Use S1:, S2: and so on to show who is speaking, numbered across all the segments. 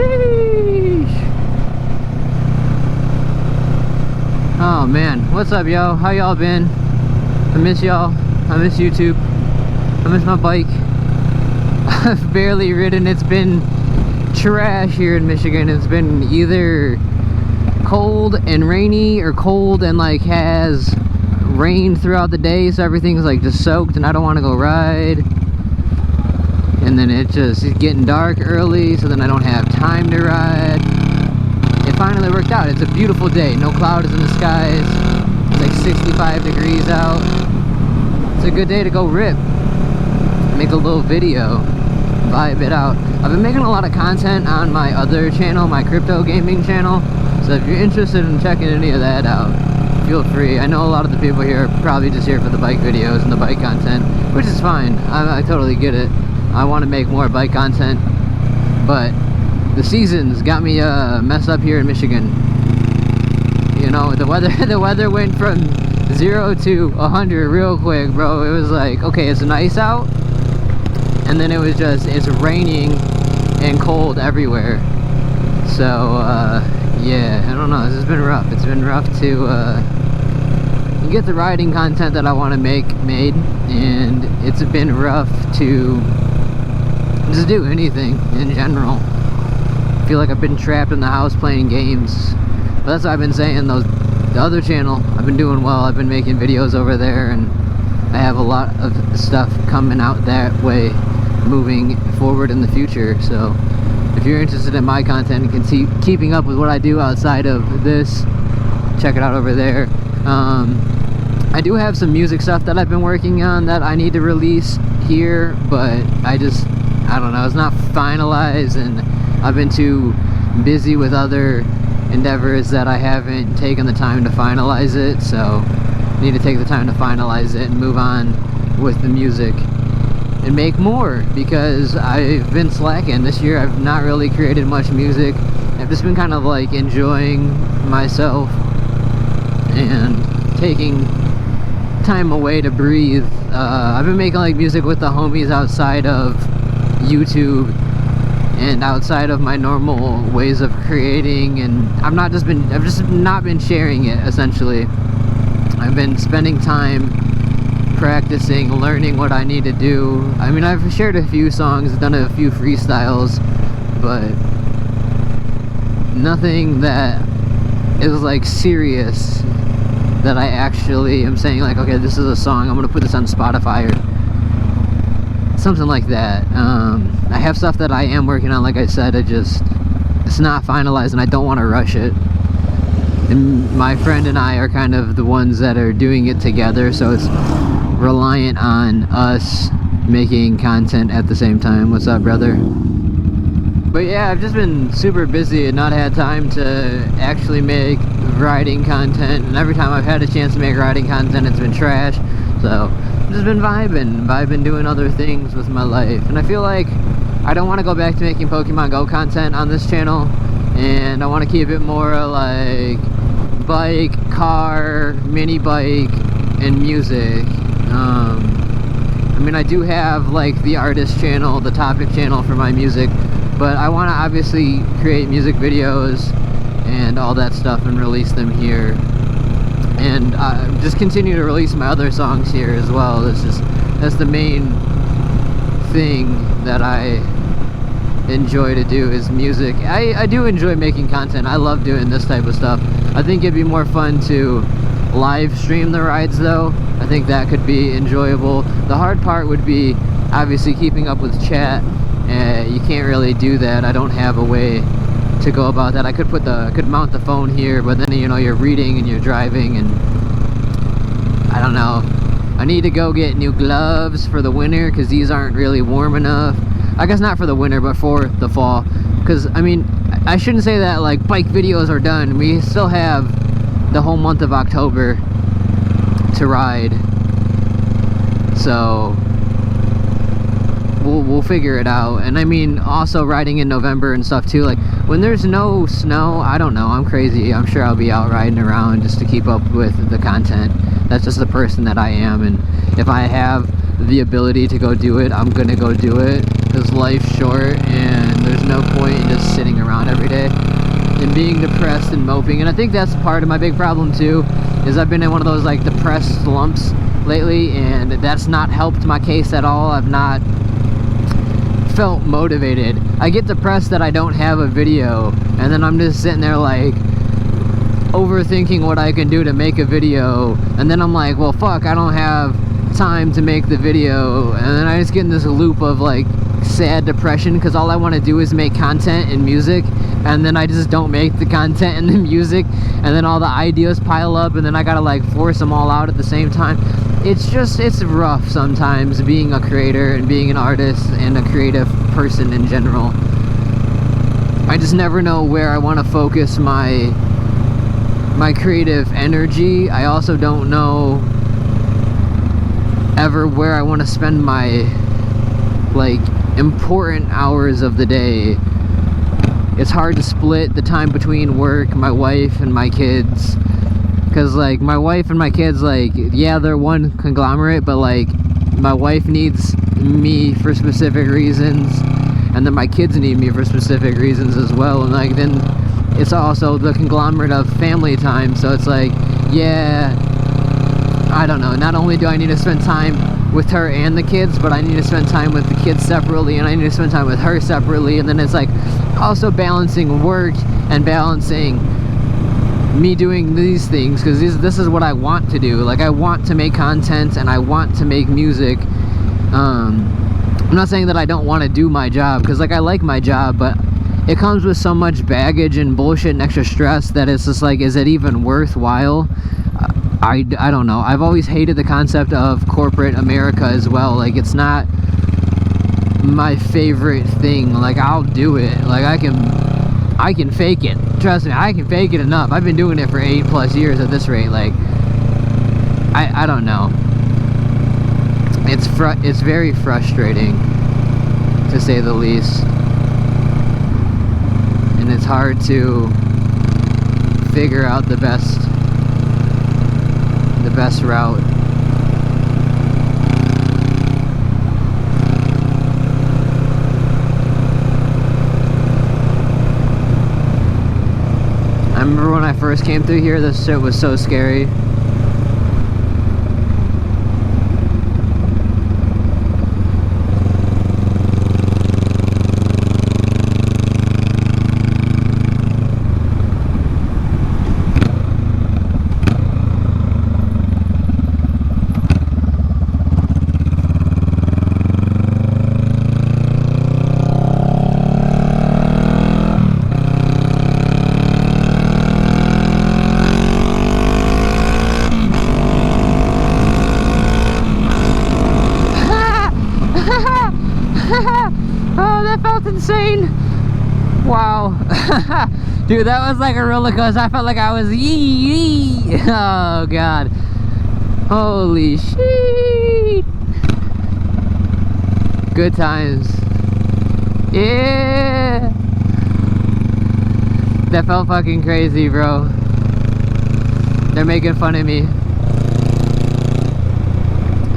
S1: Sheesh. Oh man, what's up, yo? How y'all been? I miss y'all. I miss YouTube. I miss my bike. I've barely ridden. It's been trash here in Michigan. It's been either cold and rainy or cold and like has rained throughout the day, so everything's like just soaked and I don't want to go ride. And then it's getting dark early, so then I don't have time to ride. It finally worked out. It's a beautiful day. No clouds in the skies. It's like 65 degrees out. It's a good day to go rip. Make a little video. Vibe it out. I've been making a lot of content on my other channel, my crypto gaming channel. So if you're interested in checking any of that out, feel free. I know a lot of the people here are probably just here for the bike videos and the bike content, which is fine. I totally get it. I want to make more bike content, but the seasons got me messed up here in Michigan. You know, the weather went from 0 to 100 real quick, bro. It was like, okay, it's nice out, and then it was just, it's raining and cold everywhere. So yeah, I don't know, this has been rough. It's been rough to get the riding content that I want to make made, and it's been rough to just do anything in general. I feel like I've been trapped in the house playing games. But that's what I've been saying, the other channel, I've been doing well. I've been making videos over there, and I have a lot of stuff coming out that way moving forward in the future. So if you're interested in my content and can see keeping up with what I do outside of this, check it out over there. I do have some music stuff that I've been working on that I need to release here, but I don't know, it's not finalized, and I've been too busy with other endeavors that I haven't taken the time to finalize it. So I need to take the time to finalize it and move on with the music and make more, because I've been slacking this year. I've not really created much music. I've just been kind of like enjoying myself and taking time away to breathe. I've been making like music with the homies outside of YouTube and outside of my normal ways of creating, and I've just not been sharing it. Essentially, I've been spending time practicing, learning what I need to do. I mean, I've shared a few songs, done a few freestyles, but nothing that is like serious that I actually am saying like, okay, this is a song, I'm gonna put this on Spotify or something like that. I have stuff that I am working on, like I said, it's not finalized and I don't want to rush it. And my friend and I are kind of the ones that are doing it together, so it's reliant on us making content at the same time. What's up, brother? But yeah, I've just been super busy and not had time to actually make riding content, and every time I've had a chance to make riding content, it's been trash. So I've just been vibing doing other things with my life, and I feel like I don't want to go back to making Pokemon Go content on this channel, and I want to keep it more like bike, car, mini bike, and music. I mean, I do have like the artist channel, the topic channel for my music, but I want to obviously create music videos and all that stuff and release them here, and just continue to release my other songs here as well. That's the main thing that I enjoy to do, is music. I do enjoy making content. I love doing this type of stuff. I think it'd be more fun to live stream the rides though. I think that could be enjoyable. The hard part would be obviously keeping up with chat. You can't really do that. I don't have a way to go about that. I could mount the phone here, but then, you know, you're reading and you're driving, and I don't know. I need to go get new gloves for the winter, because these aren't really warm enough. I guess not for the winter, but for the fall. Because, I mean, I shouldn't say that like bike videos are done. We still have the whole month of October to ride. So we'll figure it out. And I mean, also riding in November and stuff too. Like when there's no snow, I don't know, I'm crazy. I'm sure I'll be out riding around just to keep up with the content. That's just the person that I am, and if I have the ability to go do it, I'm gonna go do it, because life's short and there's no point in just sitting around every day and being depressed and moping. And I think that's part of my big problem too, is I've been in one of those like depressed slumps lately, and that's not helped my case at all. I've not felt motivated. I get depressed that I don't have a video, and then I'm just sitting there like overthinking what I can do to make a video, and then I'm like, well fuck, I don't have time to make the video, and then I just get in this loop of like sad depression, because all I want to do is make content and music, and then I just don't make the content and the music, and then all the ideas pile up, and then I gotta like force them all out at the same time. It's rough sometimes being a creator and being an artist and a creative person in general. I just never know where I want to focus my creative energy. I also don't know ever where I want to spend my like important hours of the day. It's hard to split the time between work, my wife, and my kids, because like my wife and my kids, like, yeah, they're one conglomerate, but like my wife needs me for specific reasons, and then my kids need me for specific reasons as well, and like then it's also the conglomerate of family time. So it's like, yeah, I don't know, not only do I need to spend time with her and the kids, but I need to spend time with the kids separately, and I need to spend time with her separately, and then it's like also balancing work and balancing me doing these things, because this is what I want to do. Like, I want to make content and I want to make music. I'm not saying that I don't want to do my job, because like I like my job, but it comes with so much baggage and bullshit and extra stress that it's just like, is it even worthwhile? I don't know. I've always hated the concept of corporate America as well. Like, it's not my favorite thing. Like, I'll do it. Like, I can fake it. Trust me, I can fake it enough. I've been doing it for 8+ years at this rate. Like, I don't know. It's very frustrating, to say the least. And it's hard to figure out the best route. I remember when I first came through here, this shit was so scary. Oh, that felt insane. Wow. Dude, that was like a roller coaster. I felt like I was yee. Oh god. Holy shit. Good times. Yeah. That felt fucking crazy, bro. They're making fun of me.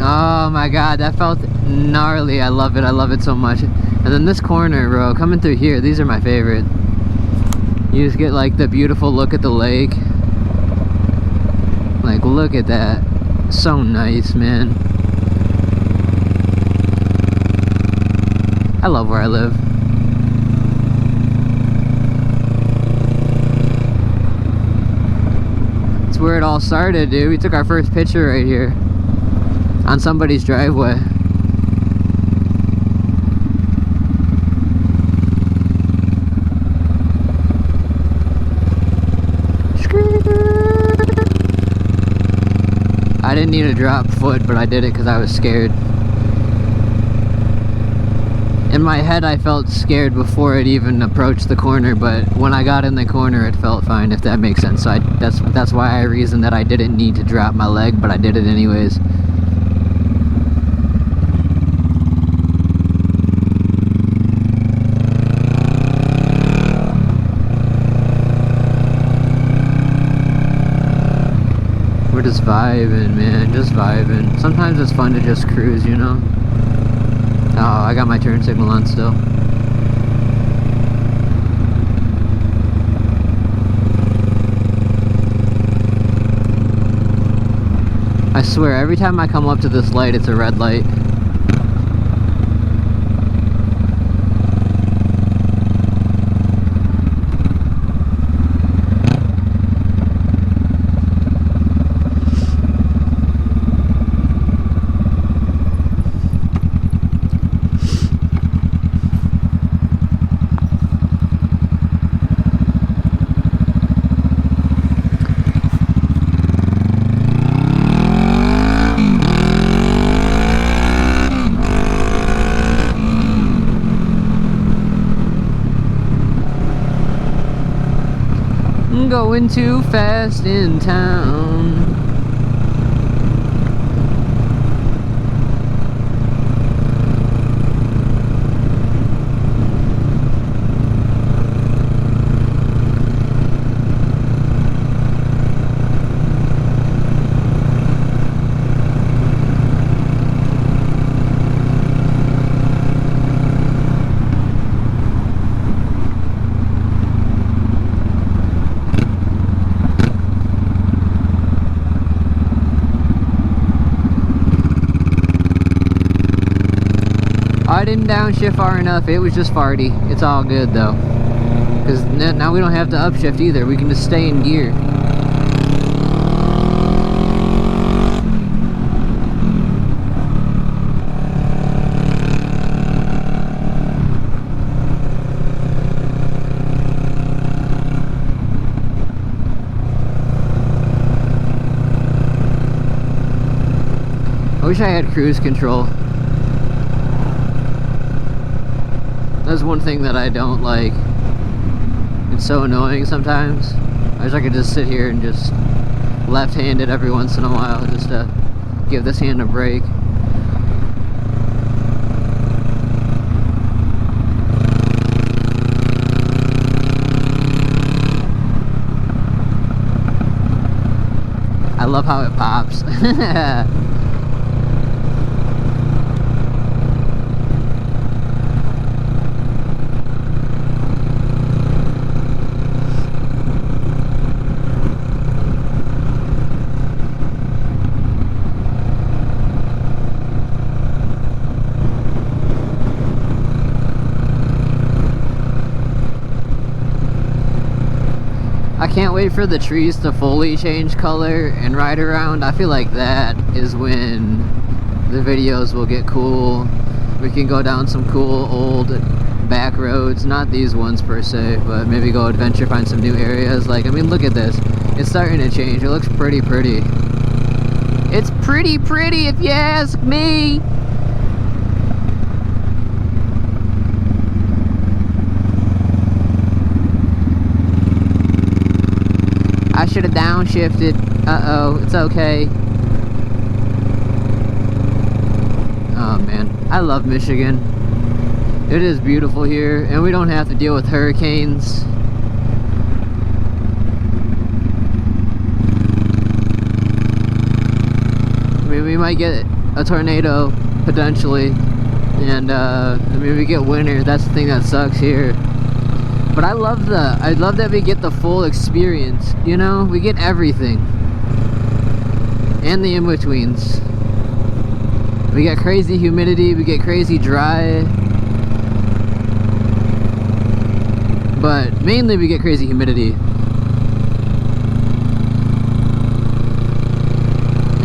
S1: Oh my god, that felt gnarly. I love it so much. And then this corner, bro, coming through here, these are my favorite. You just get like the beautiful look at the lake. Like, look at that. So nice, man. I love where I live. It's where it all started, dude. We took our first picture right here on somebody's driveway. I didn't need to drop foot, but I did it because I was scared. In my head, I felt scared before it even approached the corner, but when I got in the corner, it felt fine, if that makes sense. So that's why I reasoned that I didn't need to drop my leg, but I did it anyways. We're just vibing, man, just vibing. Sometimes it's fun to just cruise, you know? Oh, I got my turn signal on still. I swear, every time I come up to this light, it's a red light. Going too fast in town. I didn't downshift far enough. It was just farty. It's all good though, because now we don't have to upshift either. We can just stay in gear. I wish I had cruise control. That's one thing that I don't like. It's so annoying sometimes. I wish I could just sit here and just left-hand it every once in a while, just to give this hand a break. I love how it pops. I can't wait for the trees to fully change color and ride around. I feel like that is when the videos will get cool. We can go down some cool old back roads, not these ones per se, but maybe go adventure, find some new areas. Like, I mean, look at this. It's starting to change. It looks pretty pretty. It's pretty pretty if you ask me. I should have downshifted. Uh-oh, it's okay. Oh man, I love Michigan. It is beautiful here, and we don't have to deal with hurricanes. I mean, we might get a tornado, potentially. And, I mean, we get winter. That's the thing that sucks here. But I love that we get the full experience, you know? We get everything. And the in-betweens. We get crazy humidity, we get crazy dry. But mainly we get crazy humidity.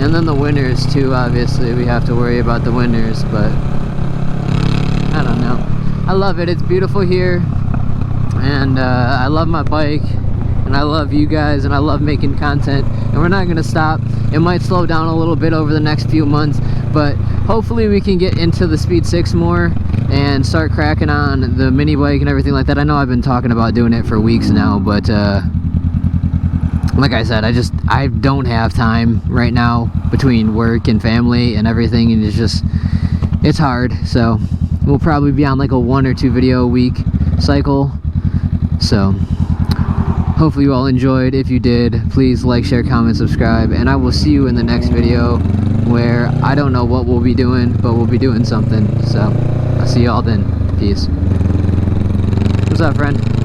S1: And then the winters too, obviously. We have to worry about the winters, but I don't know. I love it, it's beautiful here. And I love my bike, and I love you guys, and I love making content, and we're not gonna stop. It might slow down a little bit over the next few months, but hopefully we can get into the Speed 6 more and start cracking on the mini bike and everything like that. I know I've been talking about doing it for weeks now, but like I said, I don't have time right now between work and family and everything, and it's hard. So we'll probably be on like a 1 or 2 video a week cycle. So hopefully you all enjoyed. If you did, please like, share, comment, subscribe, and I will see you in the next video, where I don't know what we'll be doing, but we'll be doing something. So I'll see you all then. Peace. What's up, friend?